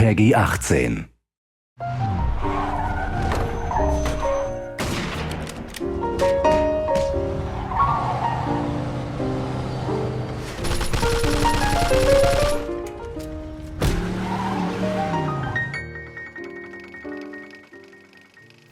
PEGI 18.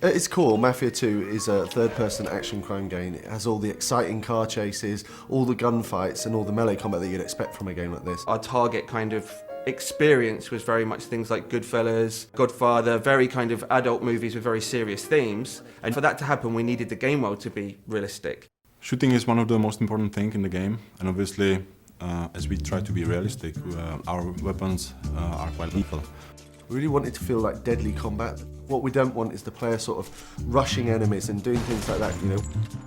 At its core, Mafia 2 is a third-person action crime game. It has all the exciting car chases, all the gunfights and all the melee combat that you'd expect from a game like this. Our target kind of experience was very much things like Goodfellas, Godfather, very kind of adult movies with very serious themes. And for that to happen, we needed the game world to be realistic. Shooting is one of the most important things in the game, and obviously, as we try to be realistic, our weapons are quite lethal. We really wanted to feel like deadly combat. What we don't want is the player sort of rushing enemies and doing things like that, you know.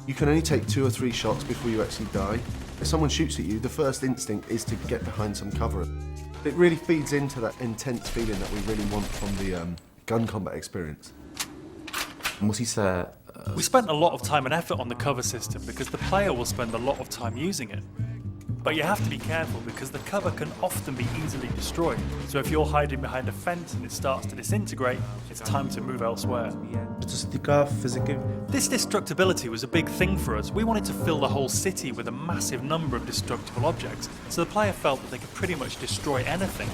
You can only take 2 or 3 shots before you actually die. If someone shoots at you, the first instinct is to get behind some cover. It really feeds into that intense feeling that we really want from the gun combat experience. We spent a lot of time and effort on the cover system because the player will spend a lot of time using it. But you have to be careful because the cover can often be easily destroyed. So if you're hiding behind a fence and it starts to disintegrate, it's time to move elsewhere. This destructibility was a big thing for us. We wanted to fill the whole city with a massive number of destructible objects, so the player felt that they could pretty much destroy anything.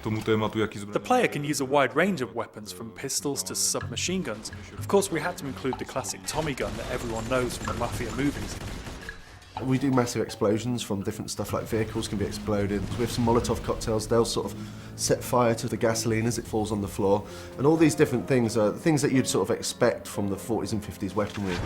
The player can use a wide range of weapons, from pistols to submachine guns. Of course, we had to include the classic Tommy gun that everyone knows from the Mafia movies. We do massive explosions from different stuff, like vehicles can be exploded. With some Molotov cocktails, they'll sort of set fire to the gasoline as it falls on the floor. And all these different things are things that you'd sort of expect from the 40s and 50s weaponry.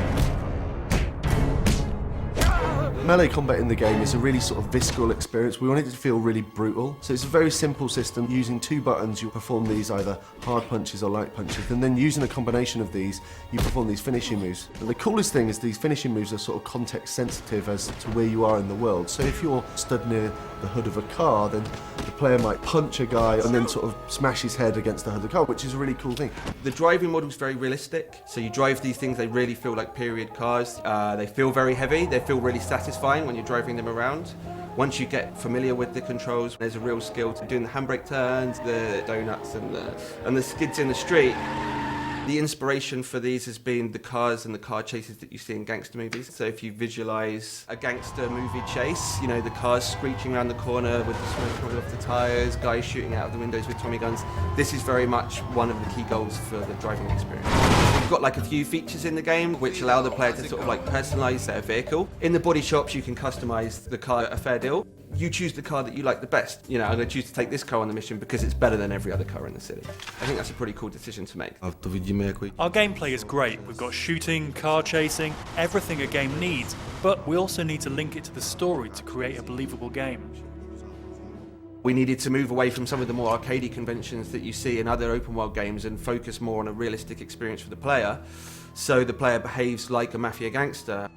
Melee combat in the game is a really sort of visceral experience. We wanted it to feel really brutal. So it's a very simple system. Using 2 buttons, you perform these either hard punches or light punches. And then using a combination of these, you perform these finishing moves. And the coolest thing is these finishing moves are sort of context sensitive as to where you are in the world. So if you're stood near the hood of a car, then the player might punch a guy and then sort of smash his head against the hood of the car, which is a really cool thing. The driving model is very realistic. So you drive these things, they really feel like period cars. They feel very heavy, they feel really satisfying when you're driving them around. Once you get familiar with the controls, there's a real skill to doing the handbrake turns, the donuts and the skids in the street. The inspiration for these has been the cars and the car chases that you see in gangster movies. So if you visualise a gangster movie chase, you know, the cars screeching around the corner with the smoke coming off the tyres, guys shooting out of the windows with Tommy guns, this is very much one of the key goals for the driving experience. We've got like a few features in the game which allow the player to sort of like personalise their vehicle. In the body shops you can customise the car a fair deal. You choose the car that you like the best. You know, I'm going to choose to take this car on the mission because it's better than every other car in the city. I think that's a pretty cool decision to make. Our gameplay is great. We've got shooting, car chasing, everything a game needs, but we also need to link it to the story to create a believable game. We needed to move away from some of the more arcadey conventions that you see in other open world games and focus more on a realistic experience for the player, so the player behaves like a Mafia gangster.